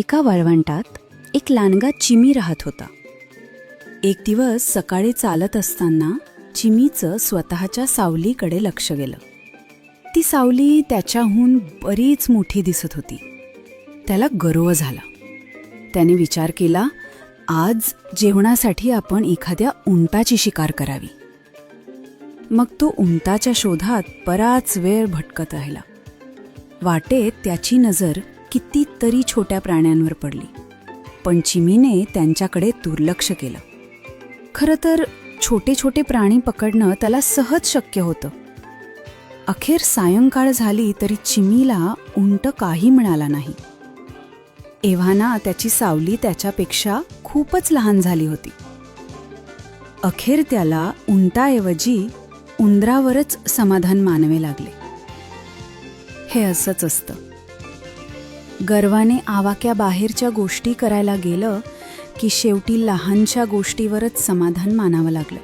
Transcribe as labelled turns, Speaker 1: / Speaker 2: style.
Speaker 1: एका वाळवंटात एक लांडगा चिमी राहत होता. एक दिवस सकाळी चालत असताना चिमीचं स्वतःच्या सावलीकडे लक्ष गेलं. ती सावली त्याच्याहून बरीच मोठी दिसत होती. त्याला गर्व झाला. त्याने विचार केला, आज जेवणासाठी आपण एखाद्या उंटाची शिकार करावी. मग तो उंटाच्या शोधात बराच वेळ भटकत राहिला. वाटेत त्याची नजर कितीतरी छोट्या प्राण्यांवर पडली, पण चिमीने त्यांच्याकडे दुर्लक्ष केलं. खरं तर छोटे छोटे प्राणी पकडणं त्याला सहज शक्य होतं. अखेर सायंकाळ झाली तरी चिमीला उंट काही मिळाला नाही. एव्हाना त्याची सावली त्याच्यापेक्षा खूपच लहान झाली होती. अखेर त्याला उंटाऐवजी उंदरावरच समाधान मानावे लागले. हे असंच असतं. गर्वाने आवाक्या बाहेरच्या गोष्टी करायला गेलं की शेवटी लहानशा गोष्टीवरच समाधान मानावं लागलं.